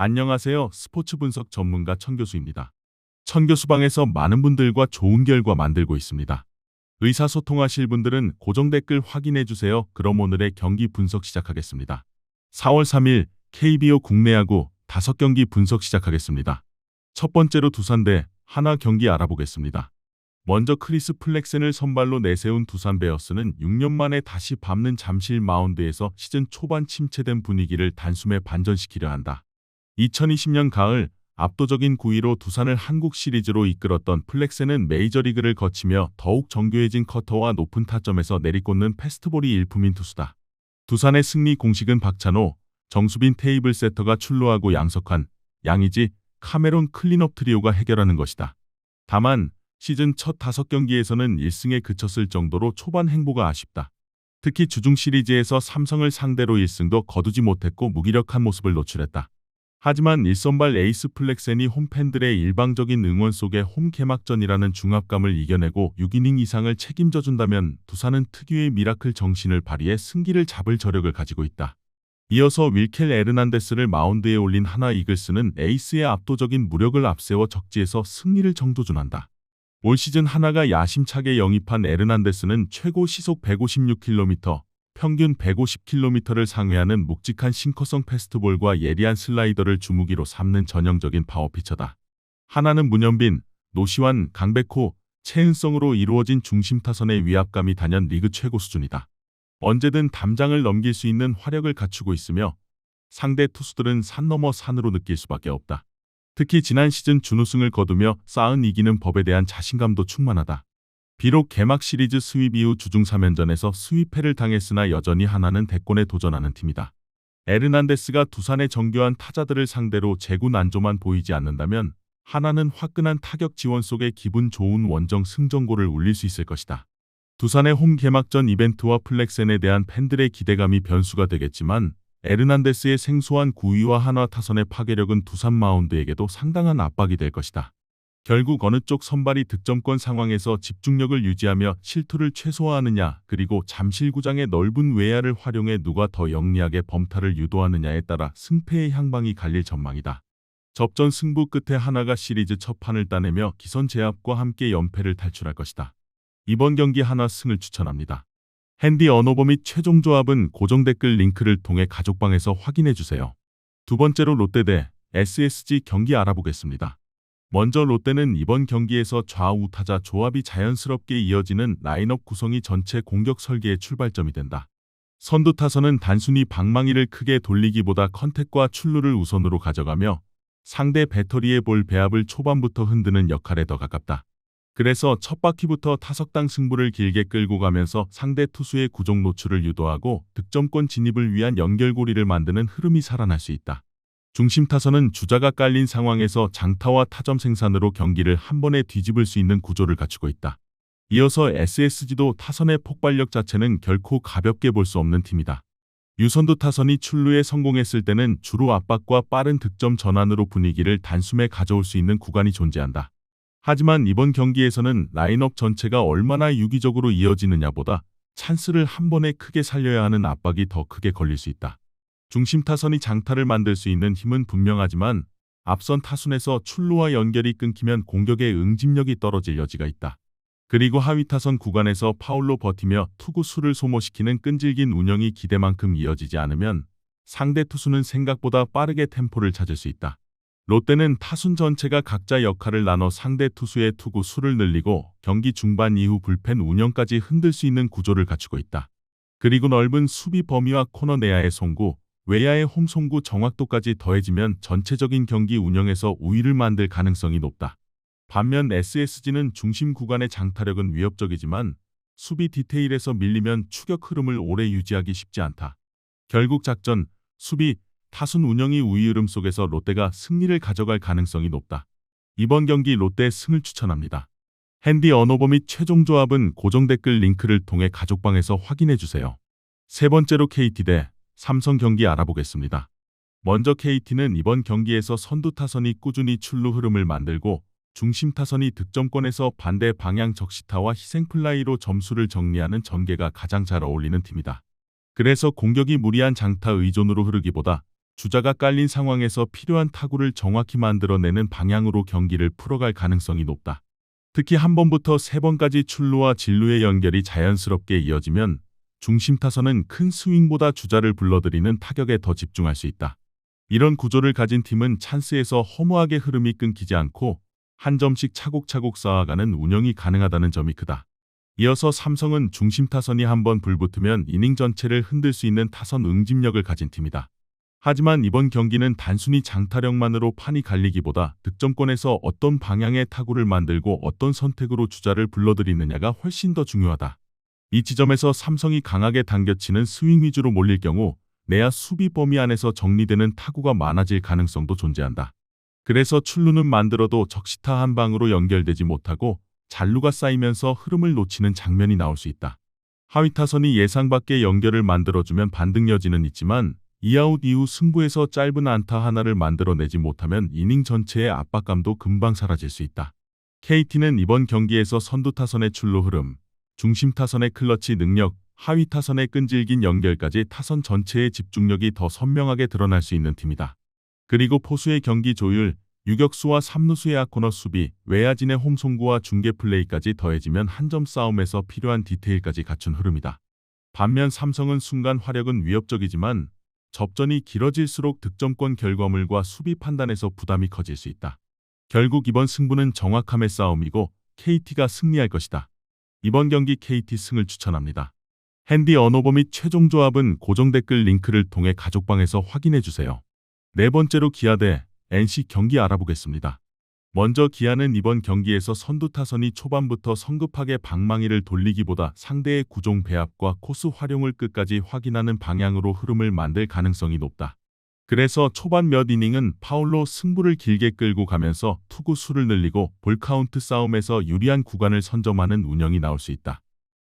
안녕하세요. 스포츠 분석 전문가 천 교수입니다. 천 교수 방에서 많은 분들과 좋은 결과 만들고 있습니다. 의사소통하실 분들은 고정 댓글 확인해 주세요. 그럼 오늘의 경기 분석 시작하겠습니다. 4월 3일 KBO 국내 야구 5경기 분석 시작하겠습니다. 첫 번째로 두산 대 하나 경기 알아보겠습니다. 먼저 크리스 플렉센을 선발로 내세운 두산 베어스는 6년 만에 다시 밟는 잠실 마운드에서 시즌 초반 침체된 분위기를 단숨에 반전시키려 한다. 2020년 가을 압도적인 9위로 두산을 한국 시리즈로 이끌었던 플렉센은 메이저리그를 거치며 더욱 정교해진 커터와 높은 타점에서 내리꽂는 패스트볼이 일품인 투수다. 두산의 승리 공식은 박찬호, 정수빈 테이블 세터가 출루하고 양석환, 양의지, 카메론 클린업 트리오가 해결하는 것이다. 다만 시즌 첫 5경기에서는 1승에 그쳤을 정도로 초반 행보가 아쉽다. 특히 주중 시리즈에서 삼성을 상대로 1승도 거두지 못했고 무기력한 모습을 노출했다. 하지만 1선발 에이스 플렉센이 홈팬들의 일방적인 응원 속에 홈 개막전이라는 중압감을 이겨내고 6이닝 이상을 책임져준다면 두산은 특유의 미라클 정신을 발휘해 승기를 잡을 저력을 가지고 있다. 이어서 윌켈 에르난데스를 마운드에 올린 하나 이글스는 에이스의 압도적인 무력을 앞세워 적지에서 승리를 정조준한다. 올 시즌 하나가 야심차게 영입한 에르난데스는 최고 시속 156km, 평균 150km를 상회하는 묵직한 싱커성 패스트볼과 예리한 슬라이더를 주무기로 삼는 전형적인 파워피처다. 하나는 문현빈, 노시환, 강백호, 최은성으로 이루어진 중심 타선의 위압감이 단연 리그 최고 수준이다. 언제든 담장을 넘길 수 있는 화력을 갖추고 있으며 상대 투수들은 산 넘어 산으로 느낄 수밖에 없다. 특히 지난 시즌 준우승을 거두며 쌓은 이기는 법에 대한 자신감도 충만하다. 비록 개막 시리즈 스윕 이후 주중 3연전에서 스윕패를 당했으나 여전히 하나는 대권에 도전하는 팀이다. 에르난데스가 두산의 정교한 타자들을 상대로 제구 난조만 보이지 않는다면 하나는 화끈한 타격 지원 속에 기분 좋은 원정 승전고를 울릴 수 있을 것이다. 두산의 홈 개막전 이벤트와 플렉센에 대한 팬들의 기대감이 변수가 되겠지만 에르난데스의 생소한 구위와 한화 타선의 파괴력은 두산 마운드에게도 상당한 압박이 될 것이다. 결국 어느 쪽 선발이 득점권 상황에서 집중력을 유지하며 실투를 최소화하느냐, 그리고 잠실구장의 넓은 외야를 활용해 누가 더 영리하게 범타를 유도하느냐에 따라 승패의 향방이 갈릴 전망이다. 접전 승부 끝에 하나가 시리즈 첫 판을 따내며 기선 제압과 함께 연패를 탈출할 것이다. 이번 경기 하나 승을 추천합니다. 핸디 언오버 및 최종 조합은 고정 댓글 링크를 통해 가족방에서 확인해주세요. 두 번째로 롯데 대 SSG 경기 알아보겠습니다. 먼저 롯데는 이번 경기에서 좌우 타자 조합이 자연스럽게 이어지는 라인업 구성이 전체 공격 설계의 출발점이 된다. 선두 타선은 단순히 방망이를 크게 돌리기보다 컨택과 출루를 우선으로 가져가며 상대 배터리의 볼 배합을 초반부터 흔드는 역할에 더 가깝다. 그래서 첫 바퀴부터 타석당 승부를 길게 끌고 가면서 상대 투수의 구종 노출을 유도하고 득점권 진입을 위한 연결고리를 만드는 흐름이 살아날 수 있다. 중심 타선은 주자가 깔린 상황에서 장타와 타점 생산으로 경기를 한 번에 뒤집을 수 있는 구조를 갖추고 있다. 이어서 SSG도 타선의 폭발력 자체는 결코 가볍게 볼 수 없는 팀이다. 유선두 타선이 출루에 성공했을 때는 주로 압박과 빠른 득점 전환으로 분위기를 단숨에 가져올 수 있는 구간이 존재한다. 하지만 이번 경기에서는 라인업 전체가 얼마나 유기적으로 이어지느냐보다 찬스를 한 번에 크게 살려야 하는 압박이 더 크게 걸릴 수 있다. 중심 타선이 장타를 만들 수 있는 힘은 분명하지만 앞선 타순에서 출루와 연결이 끊기면 공격의 응집력이 떨어질 여지가 있다. 그리고 하위 타선 구간에서 파울로 버티며 투구 수를 소모시키는 끈질긴 운영이 기대만큼 이어지지 않으면 상대 투수는 생각보다 빠르게 템포를 찾을 수 있다. 롯데는 타순 전체가 각자 역할을 나눠 상대 투수의 투구 수를 늘리고 경기 중반 이후 불펜 운영까지 흔들 수 있는 구조를 갖추고 있다. 그리고 넓은 수비 범위와 코너 내야의 송구, 외야의 홈 송구 정확도까지 더해지면 전체적인 경기 운영에서 우위를 만들 가능성이 높다. 반면 SSG는 중심 구간의 장타력은 위협적이지만 수비 디테일에서 밀리면 추격 흐름을 오래 유지하기 쉽지 않다. 결국 작전, 수비, 타순 운영이 우위 흐름 속에서 롯데가 승리를 가져갈 가능성이 높다. 이번 경기 롯데의 승을 추천합니다. 핸디 언오버 및 최종 조합은 고정 댓글 링크를 통해 가족방에서 확인해주세요. 세 번째로 KT 대 삼성 경기 알아보겠습니다. 먼저 KT는 이번 경기에서 선두 타선이 꾸준히 출루 흐름을 만들고 중심 타선이 득점권에서 반대 방향 적시타와 희생플라이로 점수를 정리하는 전개가 가장 잘 어울리는 팀이다. 그래서 공격이 무리한 장타 의존으로 흐르기보다 주자가 깔린 상황에서 필요한 타구를 정확히 만들어내는 방향으로 경기를 풀어갈 가능성이 높다. 특히 한 번부터 세 번까지 출루와 진루의 연결이 자연스럽게 이어지면 중심 타선은 큰 스윙보다 주자를 불러들이는 타격에 더 집중할 수 있다. 이런 구조를 가진 팀은 찬스에서 허무하게 흐름이 끊기지 않고 한 점씩 차곡차곡 쌓아가는 운영이 가능하다는 점이 크다. 이어서 삼성은 중심 타선이 한번 불붙으면 이닝 전체를 흔들 수 있는 타선 응집력을 가진 팀이다. 하지만 이번 경기는 단순히 장타력만으로 판이 갈리기보다 득점권에서 어떤 방향의 타구를 만들고 어떤 선택으로 주자를 불러들이느냐가 훨씬 더 중요하다. 이 지점에서 삼성이 강하게 당겨치는 스윙 위주로 몰릴 경우 내야 수비 범위 안에서 정리되는 타구가 많아질 가능성도 존재한다. 그래서 출루는 만들어도 적시타 한 방으로 연결되지 못하고 잔루가 쌓이면서 흐름을 놓치는 장면이 나올 수 있다. 하위 타선이 예상 밖의 연결을 만들어주면 반등 여지는 있지만 2아웃 이후 승부에서 짧은 안타 하나를 만들어내지 못하면 이닝 전체의 압박감도 금방 사라질 수 있다. KT는 이번 경기에서 선두 타선의 출루 흐름, 중심 타선의 클러치 능력, 하위 타선의 끈질긴 연결까지 타선 전체의 집중력이 더 선명하게 드러날 수 있는 팀이다. 그리고 포수의 경기 조율, 유격수와 삼루수의 아코너 수비, 외야진의 홈송구와 중계 플레이까지 더해지면 한 점 싸움에서 필요한 디테일까지 갖춘 흐름이다. 반면 삼성은 순간 화력은 위협적이지만 접전이 길어질수록 득점권 결과물과 수비 판단에서 부담이 커질 수 있다. 결국 이번 승부는 정확함의 싸움이고 KT가 승리할 것이다. 이번 경기 KT 승을 추천합니다. 핸디 언어버 및 최종 조합은 고정 댓글 링크를 통해 가족방에서 확인해주세요. 네 번째로 기아 대 NC 경기 알아보겠습니다. 먼저 기아는 이번 경기에서 선두 타선이 초반부터 성급하게 방망이를 돌리기보다 상대의 구종 배합과 코스 활용을 끝까지 확인하는 방향으로 흐름을 만들 가능성이 높다. 그래서 초반 몇 이닝은 파울로 승부를 길게 끌고 가면서 투구 수를 늘리고 볼 카운트 싸움에서 유리한 구간을 선점하는 운영이 나올 수 있다.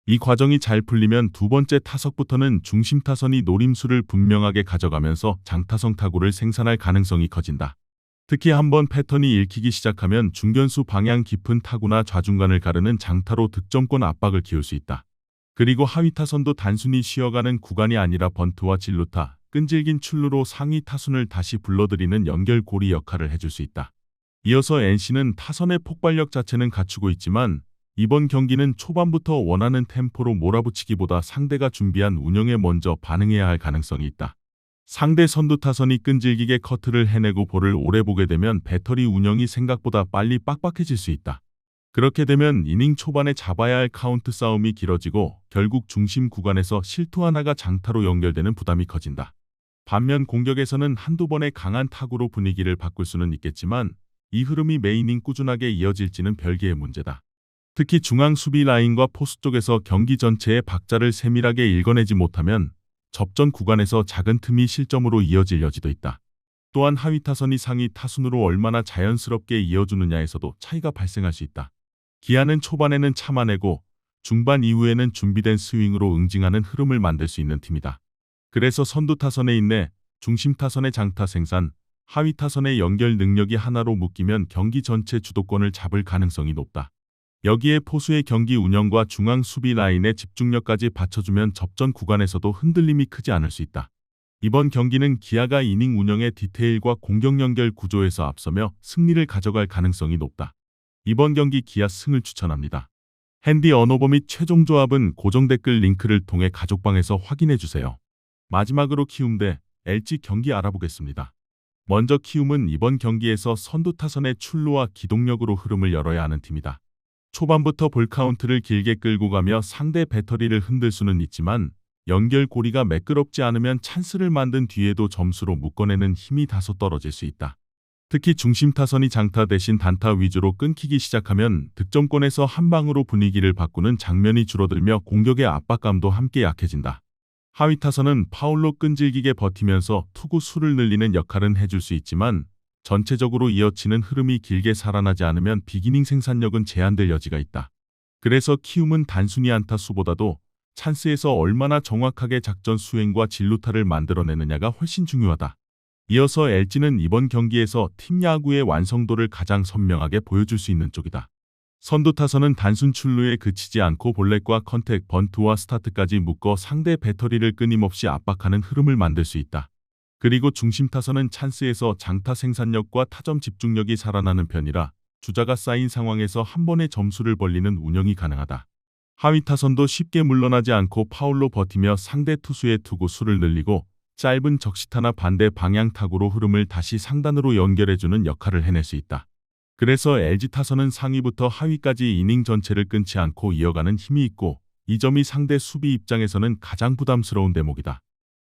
이 과정이 잘 풀리면 두 번째 타석부터는 중심 타선이 노림수를 분명하게 가져가면서 장타성 타구를 생산할 가능성이 커진다. 특히 한번 패턴이 읽히기 시작하면 중견수 방향 깊은 타구나 좌중간을 가르는 장타로 득점권 압박을 키울 수 있다. 그리고 하위 타선도 단순히 쉬어가는 구간이 아니라 번트와 진루타, 끈질긴 출루로 상위 타순을 다시 불러들이는 연결고리 역할을 해줄 수 있다. 이어서 NC는 타선의 폭발력 자체는 갖추고 있지만 이번 경기는 초반부터 원하는 템포로 몰아붙이기보다 상대가 준비한 운영에 먼저 반응해야 할 가능성이 있다. 상대 선두 타선이 끈질기게 커트를 해내고 볼을 오래 보게 되면 배터리 운영이 생각보다 빨리 빡빡해질 수 있다. 그렇게 되면 이닝 초반에 잡아야 할 카운트 싸움이 길어지고 결국 중심 구간에서 실투 하나가 장타로 연결되는 부담이 커진다. 반면 공격에서는 한두 번의 강한 타구로 분위기를 바꿀 수는 있겠지만 이 흐름이 매 이닝 꾸준하게 이어질지는 별개의 문제다. 특히 중앙 수비 라인과 포수 쪽에서 경기 전체의 박자를 세밀하게 읽어내지 못하면 접전 구간에서 작은 틈이 실점으로 이어질 여지도 있다. 또한 하위 타선이 상위 타순으로 얼마나 자연스럽게 이어주느냐에서도 차이가 발생할 수 있다. 기아는 초반에는 참아내고 중반 이후에는 준비된 스윙으로 응징하는 흐름을 만들 수 있는 팀이다. 그래서 선두 타선의 인내, 중심 타선의 장타 생산, 하위 타선의 연결 능력이 하나로 묶이면 경기 전체 주도권을 잡을 가능성이 높다. 여기에 포수의 경기 운영과 중앙 수비 라인의 집중력까지 받쳐주면 접전 구간에서도 흔들림이 크지 않을 수 있다. 이번 경기는 기아가 이닝 운영의 디테일과 공격 연결 구조에서 앞서며 승리를 가져갈 가능성이 높다. 이번 경기 기아 승을 추천합니다. 핸디 언어버 및 최종 조합은 고정 댓글 링크를 통해 가족방에서 확인해주세요. 마지막으로 키움 대 LG 경기 알아보겠습니다. 먼저 키움은 이번 경기에서 선두 타선의 출루와 기동력으로 흐름을 열어야 하는 팀이다. 초반부터 볼 카운트를 길게 끌고 가며 상대 배터리를 흔들 수는 있지만 연결고리가 매끄럽지 않으면 찬스를 만든 뒤에도 점수로 묶어내는 힘이 다소 떨어질 수 있다. 특히 중심 타선이 장타 대신 단타 위주로 끊기기 시작하면 득점권에서 한 방으로 분위기를 바꾸는 장면이 줄어들며 공격의 압박감도 함께 약해진다. 하위 타선은 파울로 끈질기게 버티면서 투구 수를 늘리는 역할은 해줄 수 있지만 전체적으로 이어지는 흐름이 길게 살아나지 않으면 비기닝 생산력은 제한될 여지가 있다. 그래서 키움은 단순히 안타 수보다도 찬스에서 얼마나 정확하게 작전 수행과 진루타를 만들어내느냐가 훨씬 중요하다. 이어서 LG는 이번 경기에서 팀 야구의 완성도를 가장 선명하게 보여줄 수 있는 쪽이다. 선두 타선은 단순 출루에 그치지 않고 볼넷과 컨택, 번트와 스타트까지 묶어 상대 배터리를 끊임없이 압박하는 흐름을 만들 수 있다. 그리고 중심 타선은 찬스에서 장타 생산력과 타점 집중력이 살아나는 편이라 주자가 쌓인 상황에서 한 번에 점수를 벌리는 운영이 가능하다. 하위 타선도 쉽게 물러나지 않고 파울로 버티며 상대 투수의 투구 수를 늘리고 짧은 적시타나 반대 방향 타구로 흐름을 다시 상단으로 연결해주는 역할을 해낼 수 있다. 그래서 LG 타선은 상위부터 하위까지 이닝 전체를 끊지 않고 이어가는 힘이 있고 이 점이 상대 수비 입장에서는 가장 부담스러운 대목이다.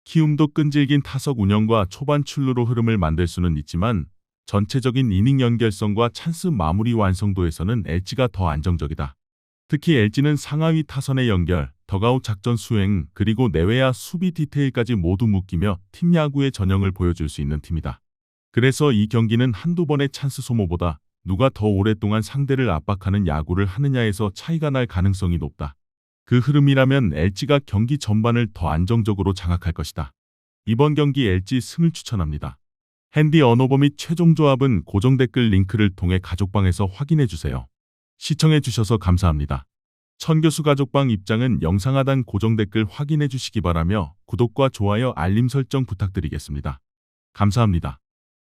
키움도 끈질긴 타석 운영과 초반 출루로 흐름을 만들 수는 있지만 전체적인 이닝 연결성과 찬스 마무리 완성도에서는 LG가 더 안정적이다. 특히 LG는 상하위 타선의 연결, 덕아웃 작전 수행, 그리고 내외야 수비 디테일까지 모두 묶이며 팀 야구의 전형을 보여줄 수 있는 팀이다. 그래서 이 경기는 한두 번의 찬스 소모보다 누가 더 오랫동안 상대를 압박하는 야구를 하느냐에서 차이가 날 가능성이 높다. 그 흐름이라면 LG가 경기 전반을 더 안정적으로 장악할 것이다. 이번 경기 LG 승을 추천합니다. 핸디 언어버 및 최종 조합은 고정 댓글 링크를 통해 가족방에서 확인해주세요. 시청해주셔서 감사합니다. 천교수 가족방 입장은 영상 하단 고정 댓글 확인해주시기 바라며 구독과 좋아요 알림 설정 부탁드리겠습니다. 감사합니다.